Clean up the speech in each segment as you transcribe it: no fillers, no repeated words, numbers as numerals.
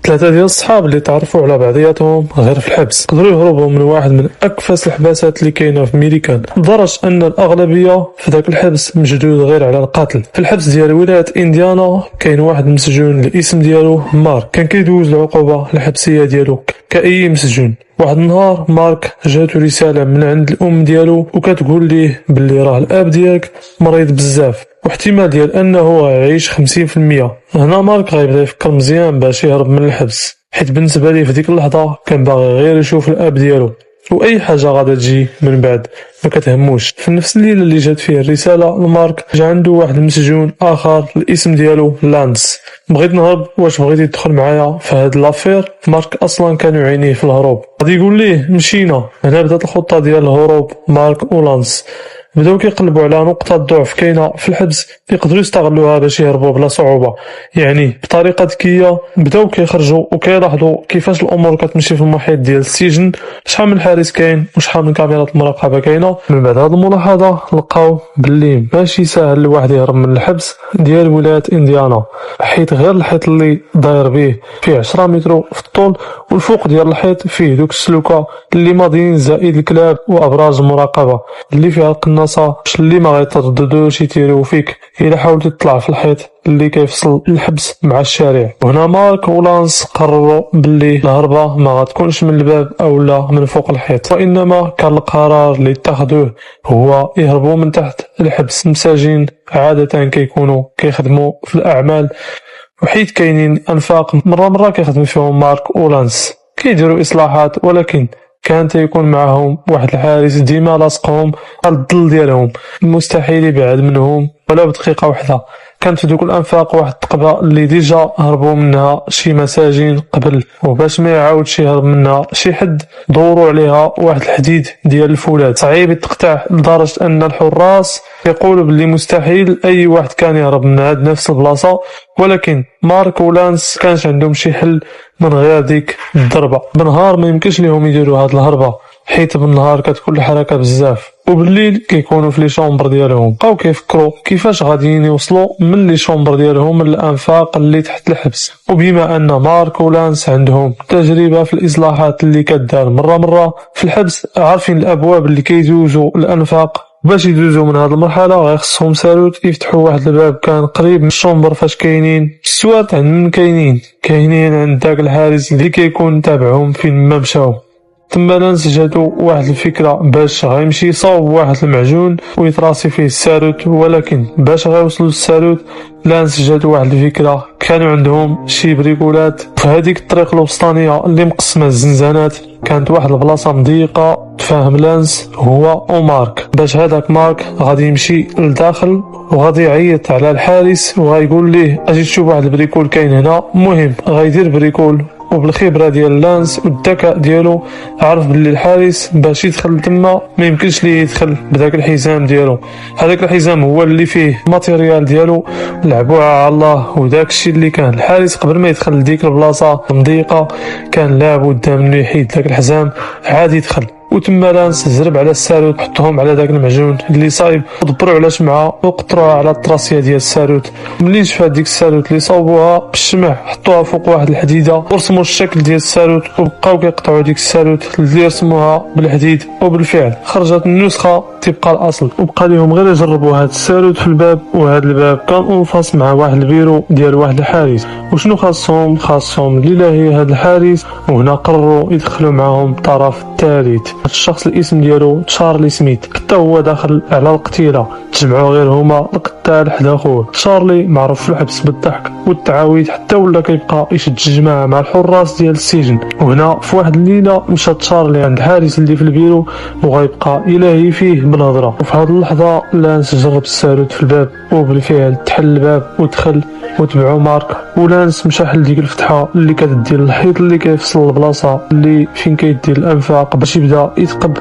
ثلاثة ديال الصحاب اللي تعرفوا على بعضياتهم غير في الحبس قدروا يهربوا من واحد من أكفس الحباسات اللي كاينه في ميريكان، لدرجة أن الأغلبية في ذاك الحبس مجدود غير على القتل. في الحبس ديال ولاية إنديانا كاين واحد مسجون الاسم ديالو مارك، كان كيدوز العقوبة الحبسية ديالو كأي مسجون. واحد النهار مارك جاتو رسالة من عند الأم ديالو وكتقول ليه باللي راه الأب ديالك مريض بزاف واحتمال ديال أنه غيعيش 50%. هنا مارك غيبدا يفكر مزيان باش يهرب من الحبس، حيت بالنسبة ليه في ديك اللحظة كان باغي غير يشوف الأب ديالو واي حاجه غادا تجي من بعد ما كتهموش. في نفس الليله اللي جات فيه الرساله لمارك جا عنده واحد المسجون اخر الاسم ديالو لانس. بغيت نهرب، واش بغيتي تدخل معايا في هاد لافير؟ مارك اصلا كانوا عينيه في الهروب، غادي يقول ليه مشينا. هنا بدات الخطه ديال الهروب. مارك ولانس بداو كيقلبوا على نقطة ضعف كاينة في الحبس يقدروا يستغلوها باش يهربوا بلا صعوبة، يعني بطريقة ذكية. بداو كيخرجوا وكيلاحظوا كيفاش الامور كتمشي في المحيط ديال السجن، شحال من حارس كاين وشحال من كاميرات المراقبة كاينة. من بعد هاد الملاحظة لقاو باللي ماشي ساهل الواحد يهرب من الحبس ديال ولاية إنديانا، حيت غير الحيط اللي داير به فيه 10 متر في الطول، والفوق ديال الحيط فيه دوك السلوكة اللي ماضيين زائد الكلاب وابراج المراقبة اللي فيها القناصة اللي ما غيترددوش يتيروا فيك الا حاولتي تطلع في الحيط اللي كيفصل الحبس مع الشارع. وهنا مارك ولانس قرروا باللي الهربة ما غتكونش من الباب او لا من فوق الحيط، وانما كان القرار اللي اتخذوه هو يهربوا من تحت الحبس. المساجين عادة كيكونوا كيخدموا في الاعمال، وحيت كاينين انفاق مرة كيخدم فيهم مارك ولانس كيديروا اصلاحات، ولكن كان تيكون معهم واحد الحارس ديما لاصقهم على الظل ديالهم، مستحيل يبعد منهم ولا بدقيقة واحدة. كانت في دوك الانفاق واحد التقبة اللي ديجا هربوا منها شي مساجين قبل، وباش ما يعاودش يهرب منها شي حد دوروا عليها واحد الحديد ديال الفولاذ صعيب تقطع، لدرجة ان الحراس يقولوا باللي مستحيل اي واحد كان يهرب من هاد نفس البلاصة. ولكن مارك ولانس كانش عندهم شي حل من غير ديك الضربة. بالنهار ما يمكنش ليهم يديروا هاد الهربة، حيت بالنهار كتكون الحركة بزاف، وبالليل كيكونوا في لي شومبر ديالهم. بقاو كيفكروا كيفاش غاديين يوصلوا من لي شومبر ديالهم للانفاق اللي تحت الحبس. وبما ان مارك ولانس عندهم تجربه في الاصلاحات اللي كدار مره في الحبس، عارفين الابواب اللي كيدوزوا الانفاق، باش يدوزوا من هذه المرحله غيخصهم ساروت يفتحوا واحد الباب كان قريب من الشومبر فاش كاينين السوات. عند من كاينين عند داك الحارس اللي كيكون تابعهم فين ما مشاو. تما لانس جاتو واحد الفكرة باش غيمشي يصاوب واحد المعجون ويتراسي فيه الساروت، ولكن باش غيوصلوا للساروت لانس جاتو واحد الفكرة. كانوا عندهم شي بريكولات في هذيك الطريق الوسطانية اللي مقسمة الزنزانات، كانت واحد البلاصة مضيقة تفاهم لانس هو ومارك باش هذاك مارك غادي يمشي لداخل وغادي يعيط على الحارس وغايقول ليه اجي تشوف واحد البريكول كاين هنا. المهم غايدير بريكول، وبالخبره ديال لانس والذكاء ديالو عرف باللي الحارس باش يدخل تما ما يمكنش ليه يدخل بداك الحزام ديالو. هذاك الحزام هو اللي فيه الماتيريال ديالو لعبوها على الله، وداك الشيء اللي كان الحارس قبل ما يدخل لديك البلاصه مضيقه كان لعب قدام انه يحيد داك الحزام عادي يدخل. وتما لانس زرب على الساروت، حطهم على داك المعجون اللي صايب، ودبروا على شمعه وقطروها على الطراسيه ديال الساروت. ملي شفات ديك الساروت اللي صاوبوها بالشمع حطوها فوق واحد الحديده ورسموا الشكل ديال الساروت، وبقاو كيقطعوا ديك الساروت اللي رسموها بالحديد. وبالفعل خرجت النسخه تبقى الاصل، وبقى لهم غير يجربوا هاد الساروت في الباب. وهاد الباب كان منفصل مع واحد البيرو ديال واحد الحارس. وشنو خاصهم الليله هي هاد الحارس، وهنا قرروا يدخلوا معاهم الطرف الثالث. الشخص الاسم ديالو تشارلي سميث، حتى هو داخل على القتيله. تجمعوا غير هما القتال حدا خوه. تشارلي معروف في الحبس بالضحك والتعاويد، حتى ولا كيبقى يشد الجماعه مع الحراس ديال السجن. وهنا في واحد الليله مشى تشارلي عند الحارس اللي في البيرو وغيبقى يلاهي فيه بالهضره. وفي هذه اللحظه لانس جرب الساروت في الباب، وبالفعل تحل الباب ودخل وتبعوا مارك. ولانس مشى حل ديك الفتحه اللي كتدي الحيط اللي كيفصل البلاصه اللي فين كيدي الانفاق باش يبدا يثقب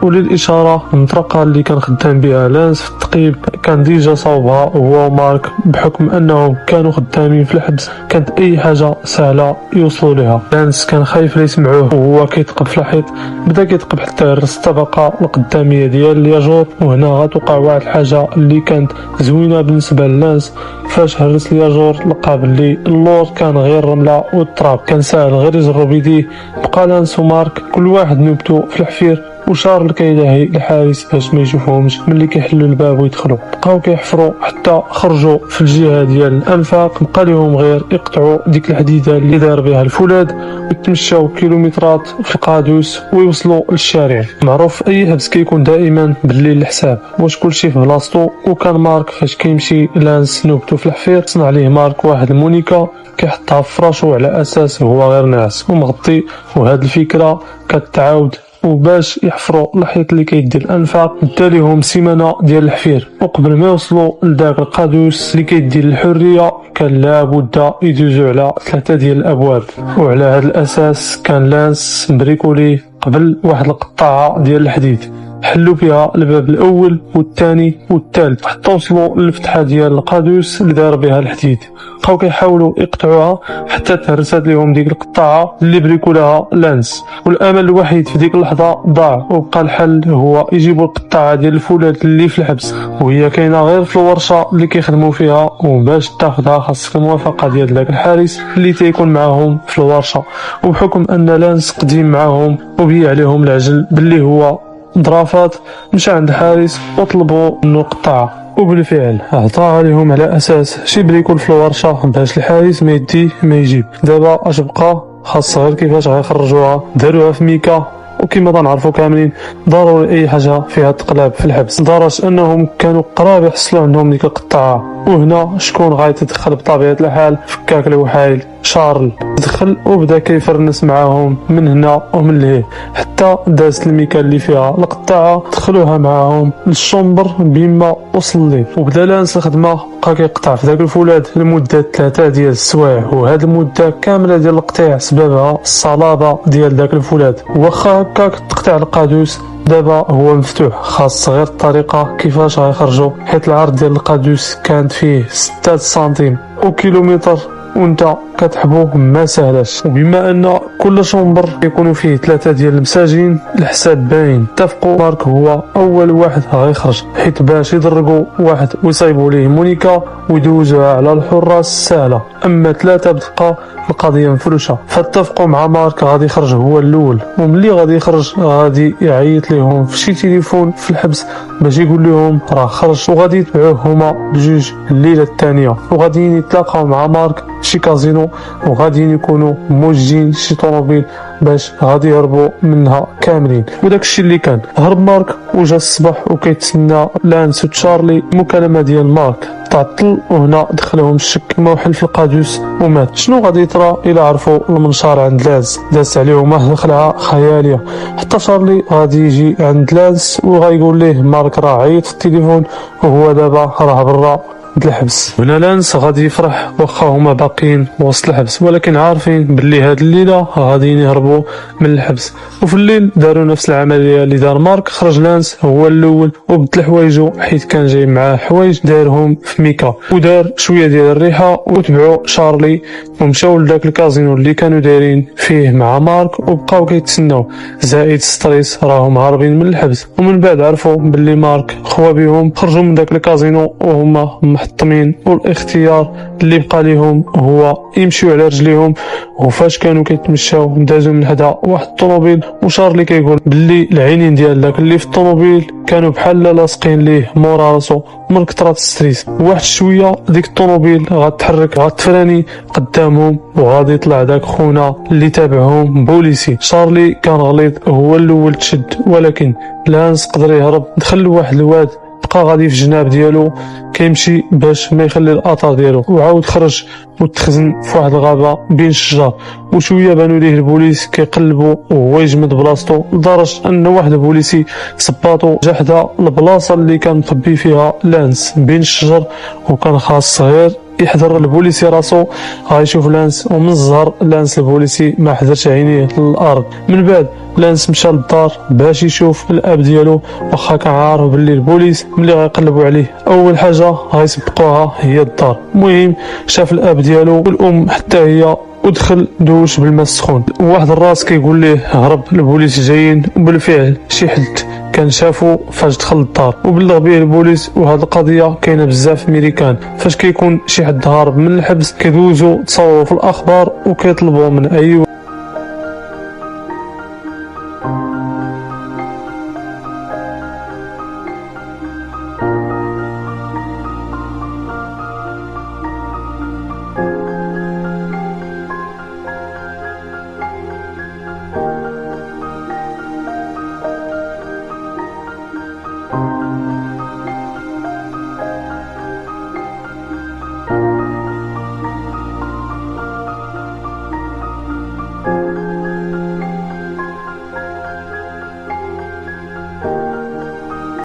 وللاشاره المطرقه اللي كان خدام بها لانس في التقييم كان ديجا صوبها هو مارك، بحكم انهم كانوا خدامين في الحبس كانت اي حاجه سهله يوصلوا لها. لانس كان خايف لا يسمعوه وهو كيتقب في الحيط، بدا كيتقب حتى هرس الطبقه القداميه ديال الياجور. وهنا غتوقع واحد الحاجه اللي كانت زوينه بالنسبه للانس، فاش هرس الياجور لقى بلي اللور كان غير الرمله والتراب، كان ساهل غير يجرب يديه. بقى لانس ومارك كل واحد نوبتو في الحفير وشار الكيداهي الحارس باش ما يشوفهمش ملي كيحلوا الباب ويدخلوا. بقاو كيحفروا حتى خرجوا في الجهه ديال الانفاق، بقى لهم غير يقطعوا ديك الحديده اللي دار بها الفولاذ ويتمشاو كيلومترات في القادوس ويوصلوا للشارع. معروف في اي حبس كيكون دائما بالليل الحساب واش كلشي في بلاصتو. وكان مارك فاش كيمشي لانس نوبتو في الحفير صنع ليه مارك واحد المونيكا كيحطها في فراشو على اساس هو غير ناعس ومغطي، وهاد الفكره كتعاود. وباش يحفروا الحيط اللي كيدي الانفاق دا ليهم سيمانه ديال الحفير، وقبل ما يوصلوا لذاك القادوس اللي كيدي للحريه كان لابد يدوزوا على 3 ديال الابواب. وعلى هذا الاساس كان لانس بريكولي قبل واحد القطاعه ديال الحديد، حلوا فيها الباب الاول والثاني والثالث حتى وصلوا للفتحه ديال القادوس اللي دار بها الحديد. بقاو كيحاولوا يقطعوها حتى تهرست لهم ديك القطاعه اللي بريكولها لانس، والامل الوحيد في ديك اللحظه ضاع. وبقى الحل هو يجيبوا القطاعه ديال الفولاذ اللي في الحبس وهي كاينه غير في الورشه اللي كيخدموا فيها، وباش تاخذها خاصك الموافقه ديال داك الحارس اللي تيكون معاهم في الورشه. وبحكم ان لانس قديم معاهم وبيع عليهم العجل باللي هو ضرافات، مشى عند الحارس وطلبوا منه القطاعه، وبالفعل اعطاها لهم على اساس شي بريكول في الورشه باش الحارس ما يديه ما يجيب. دابا اش بقى؟ خاص غير كيفاش غيخرجوها. داروها في ميكا، وكما تنعرفوا كاملين ضروري اي حاجه فيها تقلاب في الحبس، لدرجه انهم كانوا قراب يحصلوا عندهم ديك القطاعه. وهنا شكون غيتدخل بطبيعه الحال؟ فكاك الوحايل شارل دخل وبدا كيفرنس معاهم من هنا ومن لهيه حتى دازت الميكا اللي فيها القطاعه، دخلوها معاهم للشومبر بما وصل ليه. وبدا لانس الخدمه، بقى كيقطع في داك الفولاذ لمده 3 ديال السوايع، وهاد المده كامله ديال القطيع سببها الصلابه ديال داك الفولاذ. واخا هكاك تقطع القادوس دابا هو مفتوح، خاص غير الطريقه كيفاش غيخرجوا، حيت العرض ديال القادوس كانت فيه 6 سنتيم وكيلومتر وانت كتحبو ما سهلاش. وبما ان كل شومبر يكونوا فيه 3 ديال المساجين الحساب باين. اتفقوا مارك هو اول واحد غيخرج، حيت باش يدرقوا واحد ويصايبوا ليه مونيكا ويدوزوها على الحراس سهله، اما 3 بتبقى القضيه مفروشه. فاتفقوا مع مارك غادي يخرج هو الاول، وملي غادي يخرج غادي يعيط لهم في شي تليفون في الحبس باش يقول لهم راه خرج، وغادي يتبعوه هما بجوج الليله الثانيه، وغادي يتلاقاو مع مارك شي كازينو، وغادي يكونوا موجدين شي طوموبيل باش غادي يهربوا منها كاملين. وداك الشيء اللي كان هرب مارك وجا الصباح وكيتسنى لانس وتشارلي. المكالمه ديال مارك تعطل، وهنا دخلهم الشك كما وحل في القادوس ومات. شنو غادي يطرى الى عرفوا المنشار عند لاز؟ داز عليهم واحد الخلعه خياليه. حتى شارلي غادي يجي عند لاز وغايقول ليه مارك راه عيط في التليفون وهو دابا راه برا الحبس. هنا لانس غادي يفرح واخا هما باقيين وسط الحبس، ولكن عارفين باللي هاد الليله غاديين يهربوا من الحبس. وفي الليل داروا نفس العمليه اللي دار مارك، خرج لانس هو الاول وبدل حوايجو حيت كان جاي معاه حوايج دارهم في ميكا، ودار شويه ديال الريحه وتبعوا شارلي ومشاو لذاك الكازينو اللي كانوا دايرين فيه مع مارك، وبقاو كيتسناو. زائد ستريس راهم هاربين من الحبس، ومن بعد عرفوا باللي مارك خوا بهم، خرجوا من ذاك الكازينو وهما محطمين. والاختيار اللي بقى لهم هو يمشيو على رجليهم. وفاش كانوا كيتمشاو دازوا من حدا واحد الطوموبيل، وشارلي كيقول باللي العينين ديال داك اللي في الطوموبيل كانوا بحال لاصقين ليه مورا راسو من كثرة الستريس. واحد شويه ديك الطوموبيل غتحرك غتفراني قدامهم، وغادي يطلع داك خونا اللي تابعهم بوليسي. شارلي كان غليظ هو الاول تشد، ولكن لانس قدر يهرب. دخل واحد الواد بقى غادي في الجناب ديالو كيمشي باش ما يخلي الاثار ديالو، وعاود خرج وتخزن في واحد الغابه بين الشجر. وشويه بانوا ليه البوليس كيقلبوا وهو يجمد بلاصتو، لدرجه ان واحد البوليسي صباطو جا حدا البلاصه اللي كان مخبي فيها لانس بين الشجر، وكان خاص غير يحضر البوليسي راسو غيشوف لانس، ومن الزهر لانس البوليسي ما حضرش عينيه للارض. من بعد لانس مشى للدار باش يشوف الاب ديالو، واخا كان عارف باللي البوليس ملي غيقلبوا عليه اول حاجه غيسبقوها هي الدار. المهم شاف الاب ديالو والام حتى هي، ودخل دوش بالماء السخون. واحد الراس كيقول ليه هرب، البوليس جايين. وبالفعل شي حد كان شافو فاش دخل الدار وبلغ به البوليس. وهاد القضيه كاينه بزاف في ميريكان، فاش كيكون شي حد هارب من الحبس كيدوزو تصاوبوا في الاخبار وكيطلبوا من اي